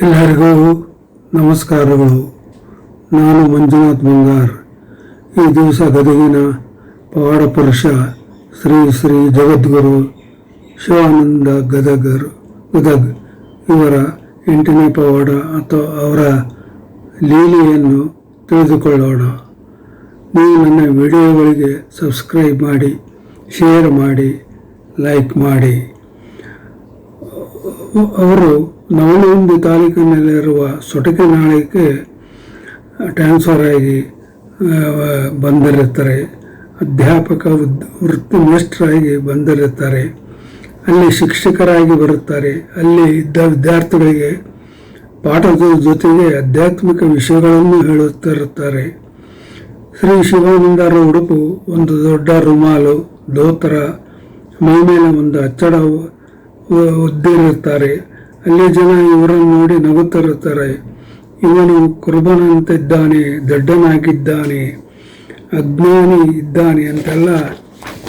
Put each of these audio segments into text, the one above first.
ಎಲ್ಲರಿಗೂ ನಮಸ್ಕಾರಗಳು. ನಾನು ಮಂಜುನಾಥ್ ಬಂಗಾರ್. ಈ ದಿವಸ ಗದಗಿನ ಪವಾಡ ಪುರುಷ ಶ್ರೀ ಶ್ರೀ ಜಗದ್ಗುರು ಶಿವಾನಂದ ಗದಗ್ ಇವರ 8ನೇ ಪವಾಡ ಅಥವಾ ಅವರ ಲೀಲೆಯನ್ನು ತಿಳಿದುಕೊಳ್ಳೋಣ. ನೀವು ನನ್ನ ವಿಡಿಯೋಗಳಿಗೆ ಸಬ್ಸ್ಕ್ರೈಬ್ ಮಾಡಿ, ಶೇರ್ ಮಾಡಿ, ಲೈಕ್ ಮಾಡಿ. ಅವರು ನವಲಗುಂದ ತಾಲೂಕಿನಲ್ಲಿರುವ ಸೊಟಕೆನಾಳಕ್ಕೆ ಟ್ರಾನ್ಸ್ಫರ್ ಆಗಿ ಬಂದಿರುತ್ತಾರೆ. ಅಧ್ಯಾಪಕ ವೃತ್ತಿನಿಷ್ಠರಾಗಿ ಬಂದಿರುತ್ತಾರೆ. ಅಲ್ಲಿ ಶಿಕ್ಷಕರಾಗಿ ಬರುತ್ತಾರೆ. ಅಲ್ಲಿ ಇದ್ದ ವಿದ್ಯಾರ್ಥಿಗಳಿಗೆ ಪಾಠದ ಜೊತೆಗೆ ಆಧ್ಯಾತ್ಮಿಕ ವಿಷಯಗಳನ್ನು ಹೇಳುತ್ತಿರುತ್ತಾರೆ. ಶ್ರೀ ಶಿವಾನಂದರ ಉಡುಪು ಒಂದು ದೊಡ್ಡ ರುಮಾಲು, ಧೋತ್ರ, ಮೈಮೇಲೆ ಒಂದು ಅಚ್ಚಡ ಒದ್ದಿರುತ್ತಾರೆ. ಅಲ್ಲಿ ಜನ ಇವರನ್ನು ನೋಡಿ ನಗುತ್ತಿರುತ್ತಾರೆ. ಇವನು ಕುರುಬನಂತಿದ್ದಾನೆ, ದಡ್ಡನಾಗಿದ್ದಾನೆ, ಅಜ್ಞಾನಿ ಇದ್ದಾನೆ ಅಂತೆಲ್ಲ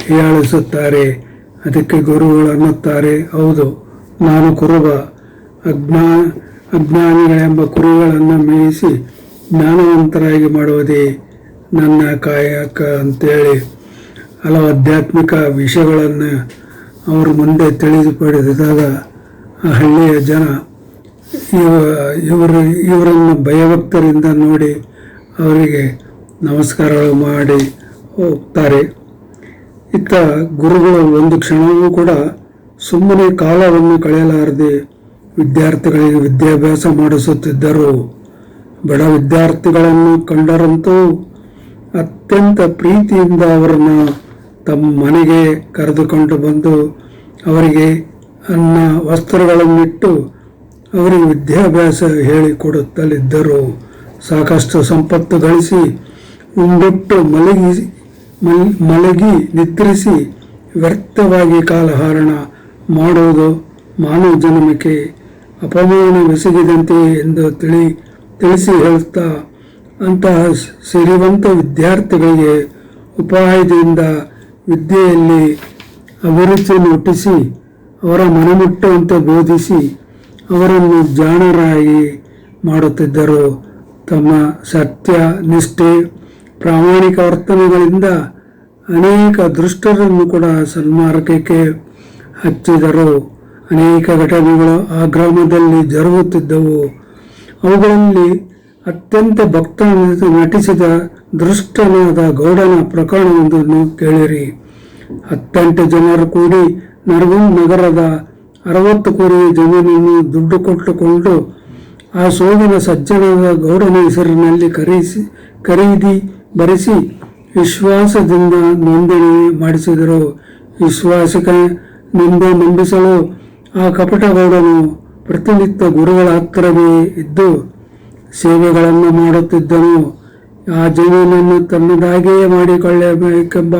ಹೀಯಾಳಿಸುತ್ತಾರೆ. ಅದಕ್ಕೆ ಗುರುಗಳು ಅನ್ನುತ್ತಾರೆ, ಹೌದು, ನಾನು ಕುರುಬ. ಅಜ್ಞಾನಿಗಳೆಂಬ ಕುರಿಗಳನ್ನು ಮೇಯಿಸಿ ಜ್ಞಾನವಂತರಾಗಿ ಮಾಡುವುದೇ ನನ್ನ ಕಾಯಕ ಅಂತೇಳಿ ಹಲವು ಆಧ್ಯಾತ್ಮಿಕ ವಿಷಯಗಳನ್ನು ಅವರು ಮುಂದೆ ತಿಳಿದುಪಡಿಸಿದಾಗ ಆ ಹಳ್ಳಿಯ ಜನ ಇವರನ್ನು ಭಯಭಕ್ತರಿಂದ ನೋಡಿ ಅವರಿಗೆ ನಮಸ್ಕಾರಗಳು ಮಾಡಿ ಹೋಗ್ತಾರೆ. ಇತ್ತ ಗುರುಗಳು ಒಂದು ಕ್ಷಣವೂ ಕೂಡ ಸುಮ್ಮನೆ ಕಾಲವನ್ನು ಕಳೆಯಲಾರದೆ ವಿದ್ಯಾರ್ಥಿಗಳಿಗೆ ವಿದ್ಯಾಭ್ಯಾಸ ಮಾಡಿಸುತ್ತಿದ್ದರು. ಬಡ ವಿದ್ಯಾರ್ಥಿಗಳನ್ನು ಕಂಡರಂತೂ ಅತ್ಯಂತ ಪ್ರೀತಿಯಿಂದ ಅವರನ್ನು ತಮ್ಮ ಮನೆಗೆ ಕರೆದುಕೊಂಡು ಬಂದು ಅವರಿಗೆ ಅನ್ನ ವಸ್ತ್ರಗಳನ್ನಿಟ್ಟು ಅವರಿಗೆ ವಿದ್ಯಾಭ್ಯಾಸ ಹೇಳಿಕೊಡುತ್ತಲಿದ್ದರು. ಸಾಕಷ್ಟು ಸಂಪತ್ತು ಗಳಿಸಿ ಉಂಡುಟ್ಟು ಮಲಗಿ ನಿದ್ರಿಸಿ ವ್ಯರ್ಥವಾಗಿ ಕಾಲಹರಣ ಮಾಡುವುದು ಮಾನವ ಜನ್ಮಕ್ಕೆ ಅಪಮಾನವೆಸಗಿದಂತೆ ಎಂದು ತಿಳಿಸಿ ಹೇಳುತ್ತಾ ಅಂತಹ ಸಿರಿವಂತ ವಿದ್ಯಾರ್ಥಿಗಳಿಗೆ ಉಪಾಯದಿಂದ ವಿದ್ಯೆಯಲ್ಲಿ ಅಭಿರುಚಿಯನ್ನು ಹುಟ್ಟಿಸಿ ಅವರ ಮನಮುಟ್ಟುವಂತೆ ಬೋಧಿಸಿ ಅವರನ್ನು ಜಾಣರಾಗಿ ಮಾಡುತ್ತಿದ್ದರು. ತಮ್ಮ ಸತ್ಯ, ನಿಷ್ಠೆ, ಪ್ರಾಮಾಣಿಕ ವರ್ತನೆಗಳಿಂದ ಅನೇಕ ದುಷ್ಟರನ್ನು ಕೂಡ ಸನ್ಮಾರ್ಗಕ್ಕೆ ಹಚ್ಚಿದರು. ಅನೇಕ ಘಟನೆಗಳು ಆ ಗ್ರಾಮದಲ್ಲಿ ಜರುಗುತ್ತಿದ್ದವು. ಅವುಗಳಲ್ಲಿ ಅತ್ಯಂತ ಭಕ್ತನಂತೆ ನಟಿಸಿದ ದುಷ್ಟನಾದ ಗೌಡನ ಪ್ರಕರಣವೊಂದನ್ನು ಕೇಳಿರಿ. 18 ಜನರು ಕೂಡಿ ನರಗುಂದ ನಗರದ 60 ಕೋಟಿ ಜಮೀನನ್ನು ದುಡ್ಡು ಕೊಟ್ಟುಕೊಂಡು ಆ ಸೋಗಿನ ಸಜ್ಜನದ ಗೌಡನ ಹೆಸರಿನಲ್ಲಿ ಖರೀದಿ ಬರೆಸಿ ವಿಶ್ವಾಸದಿಂದ ನೋಂದಣಿ ಮಾಡಿಸಿದರು. ವಿಶ್ವಾಸಕನಿಂದ ನಂಬಿಸಲು ಆ ಕಪಟ ಗೌಡನು ಪ್ರತಿನಿತ್ಯ ಗುರುಗಳ ಹತ್ತಿರವೇ ಇದ್ದು ಸೇವೆಗಳನ್ನು ಮಾಡುತ್ತಿದ್ದನು. ಆ ಜಮೀನನ್ನು ತನ್ನದಾಗಿಯೇ ಮಾಡಿಕೊಳ್ಳಬೇಕೆಂಬ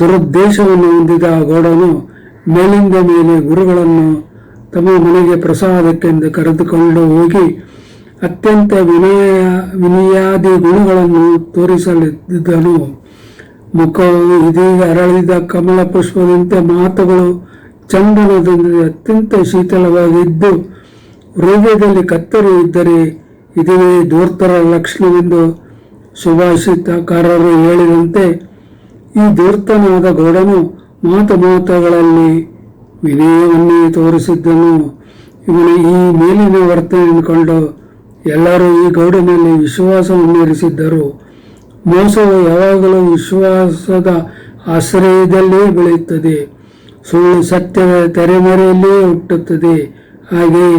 ದುರುದ್ದೇಶವನ್ನು ಹೊಂದಿದ ಗೌಡನು ಮೇಲಿಂದ ಮೇಲೆ ಗುರುಗಳನ್ನು ತಮ್ಮ ಮನೆಗೆ ಪ್ರಸಾದಕ್ಕೆಂದು ಕರೆದುಕೊಂಡು ಹೋಗಿ ಅತ್ಯಂತ ವಿನಯಾದಿ ಗುಣಗಳನ್ನು ತೋರಿಸಲಿದ್ದನು. ಮುಖವು ಇದೀಗ ಅರಳಿದ ಕಮಲ ಪುಷ್ಪದಂತೆ, ಮಾತುಗಳು ಚಂದನದೊಂದಿಗೆ ಅತ್ಯಂತ ಶೀತಲವಾಗಿದ್ದು ಹೃದಯದಲ್ಲಿ ಕತ್ತರಿ ಇದ್ದರೆ ಇದುವೇ ಧೂರ್ತರ ಲಕ್ಷಣವೆಂದು ಸುಭಾಷಿತಕಾರರು ಹೇಳಿದಂತೆ ಈ ಧೂರ್ತನಾದ ಗೌಡನು ಮಾತುಗಳಲ್ಲಿ ವಿನಯವನ್ನೇ ತೋರಿಸಿದ್ದನು. ಇವನ ಈ ಮೇಲಿನ ವರ್ತನೆಯನ್ನು ಕಂಡು ಎಲ್ಲರೂ ಈ ಗೌಡನಲ್ಲಿ ವಿಶ್ವಾಸವನ್ನು ಇರಿಸಿದ್ದರು. ಮೋಸವು ಯಾವಾಗಲೂ ವಿಶ್ವಾಸದ ಆಶ್ರಯದಲ್ಲೇ ಬೆಳೆಯುತ್ತದೆ. ಸುಳ್ಳು ಸತ್ಯದ ತೆರೆಮರೆಯಲ್ಲೇ ಹುಟ್ಟುತ್ತದೆ. ಹಾಗೆಯೇ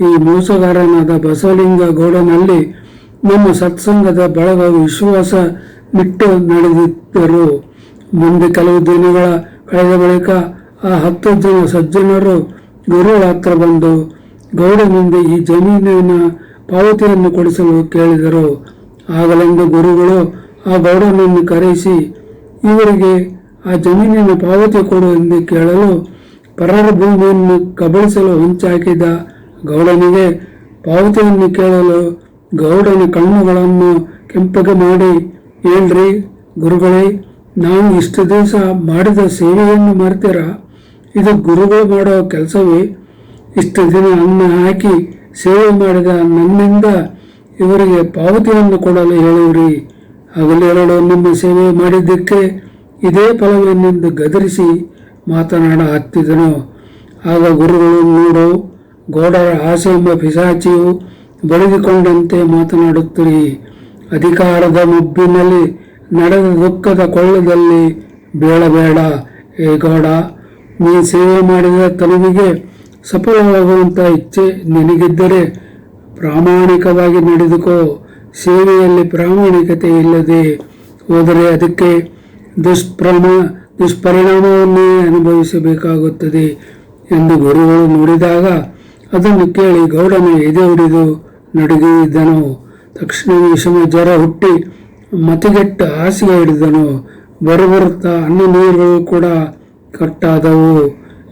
ಈ ಮೋಸಗಾರನಾದ ಬಸವಲಿಂಗ ಗೌಡನಲ್ಲಿ ನಮ್ಮ ಸತ್ಸಂಗದ ಬಳಗ ವಿಶ್ವಾಸ ನಿಟ್ಟು ನಡೆದಿದ್ದರು. ಮುಂದೆ ಕೆಲವು ದಿನಗಳ ಕಳೆದ ಬಳಿಕ ಆ 10 ಜನ ಸಜ್ಜನರು ಗುರುಗಳ ಹತ್ರ ಬಂದು ಗೌಡನಿಂದ ಈ ಜಮೀನಿನ ಪಾವತಿಯನ್ನು ಕೊಡಿಸಲು ಕೇಳಿದರು. ಆಗಲೆಂದು ಗುರುಗಳು ಆ ಗೌಡನನ್ನು ಕರೆಸಿ ಇವರಿಗೆ ಆ ಜಮೀನಿನ ಪಾವತಿ ಕೊಡು ಎಂದು ಕೇಳಲು ಪರರ ಭೂಮಿಯನ್ನು ಕಬಳಿಸಲು ಹೊಂಚಾಕಿದ ಗೌಡನಿಗೆ ಪಾವತಿಯನ್ನು ಕೇಳಲು ಗೌಡನ ಕಣ್ಣುಗಳನ್ನು ಕೆಂಪಗೆ ಮಾಡಿ, ಹೇಳ್ರಿ ಗುರುಗಳೇ, ನಾವು ಇಷ್ಟು ದಿವಸ ಮಾಡಿದ ಸೇವೆಯನ್ನು ಮರೆತೀರಾ? ಇದು ಗುರುಗಳು ಮಾಡೋ ಕೆಲಸವೇ? ಇಷ್ಟು ದಿನ ಅನ್ನ ಹಾಕಿ ಸೇವೆ ಮಾಡಿದ ನನ್ನಿಂದ ಇವರಿಗೆ ಪಾವತಿಯನ್ನು ಕೊಡಲು ಹೇಳುವಿರಿ. ಹಗಲಿರುಳು ನಿಮ್ಮ ಸೇವೆ ಮಾಡಿದ್ದಕ್ಕೆ ಇದೇ ಫಲವೇನೆಂದು ಗದರಿಸಿ ಮಾತನಾಡ ಹತ್ತಿದನು. ಆಗ ಗುರುಗಳು, ನೋಡು, ಗೋಡರ ಆಸೆ ಎಂಬ ಪಿಶಾಚಿಯು ಬಡಿದುಕೊಂಡಂತೆ ಮಾತನಾಡುತ್ತೀರಿ. ಅಧಿಕಾರದ ಮುಬ್ಬಿನಲ್ಲಿ ನಡೆದ ದುಃಖದ ಕೊಳ್ಳದಲ್ಲಿ ಬೀಳಬೇಡ. ಏ ಗೌಡ, ನೀ ಸೇವೆ ಮಾಡಿದ ತನುವಿಗೆ ಸಫಲವಾಗುವಂಥ ಇಚ್ಛೆ ನಿನಗಿದ್ದರೆ ಪ್ರಾಮಾಣಿಕವಾಗಿ ನಡೆದುಕೋ. ಸೇವೆಯಲ್ಲಿ ಪ್ರಾಮಾಣಿಕತೆ ಇಲ್ಲದೆ ಹೋದರೆ ಅದಕ್ಕೆ ದುಷ್ಪರಿಣಾಮವನ್ನೇ ಅನುಭವಿಸಬೇಕಾಗುತ್ತದೆ ಎಂದು ಗುರುಗಳು ನುಡಿದಾಗ ಅದನ್ನು ಕೇಳಿ ಗೌಡನ ಎದೆ ಹೊಡೆದು ನಡುಗಿದ್ದನು. ತಕ್ಷಣ ವಿಷಮ ಜ್ವರ ಹುಟ್ಟಿ ಮತಿಗೆಟ್ಟ ಹಾಸಿಗೆ ಹಿಡಿದನು. ಬರುತ್ತಾ ಅನ್ನ ನೀರುಗಳು ಕೂಡ ಕಟ್ಟಾದವು.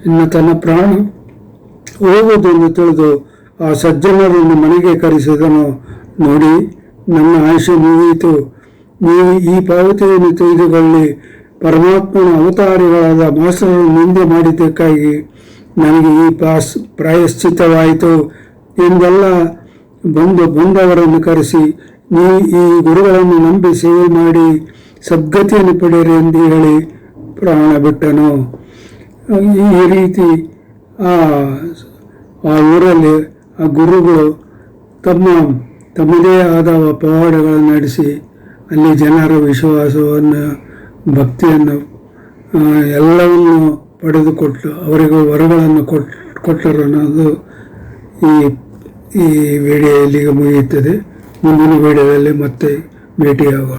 ಇನ್ನು ತನ್ನ ಪ್ರಾಣ ಹೋಗುವುದೆಂದು ತಿಳಿದು ಆ ಸಜ್ಜನರನ್ನು ಮನೆಗೆ ಕರೆಸಿದನು. ನೋಡಿ, ನನ್ನ ಆಯುಷ್ಯ ಮುಗಿಯಿತು. ನೀವು ಈ ಪಾವತಿಯನ್ನು ತೆಗೆದುಕೊಳ್ಳಿ. ಪರಮಾತ್ಮನ ಅವತಾರಿಗಳಾದ ಮಾಸ್ಟರನ್ನು ನಿಂದೆ ಮಾಡಿದ್ದಕ್ಕಾಗಿ ನನಗೆ ಈ ಪ್ರಾಯಶ್ಚಿತ್ತವಾಯಿತು ಎಂದೆಲ್ಲ ಬಂದವರನ್ನು ಕರೆಸಿ, ನೀವು ಈ ಗುರುಗಳನ್ನು ನಂಬಿ ಸೇವೆ ಮಾಡಿ ಸದ್ಗತಿಯನ್ನು ಪಡೆಯಿರಿ ಎಂದು ಹೇಳಿ ಪ್ರಾಣ ಬಿಟ್ಟನು. ಈ ರೀತಿ ಆ ಊರಲ್ಲಿ ಆ ಗುರುಗಳು ತಮ್ಮದೇ ಆದ ಪವಾಡಗಳನ್ನು ನಡೆಸಿ ಅಲ್ಲಿ ಜನರ ವಿಶ್ವಾಸವನ್ನು, ಭಕ್ತಿಯನ್ನು ಎಲ್ಲವನ್ನು ಪಡೆದುಕೊಟ್ಟು ಅವರಿಗೂ ವರಗಳನ್ನು ಕೊಟ್ಟರು ಅನ್ನೋದು ಈ ವಿಡಿಯೋ ಇಲ್ಲಿಗೆ ಮುಗಿಯುತ್ತದೆ. ಮುಂದಿನ ವಿಡಿಯೋದಲ್ಲಿ ಮತ್ತೆ ಭೇಟಿಯಾಗೋಣ.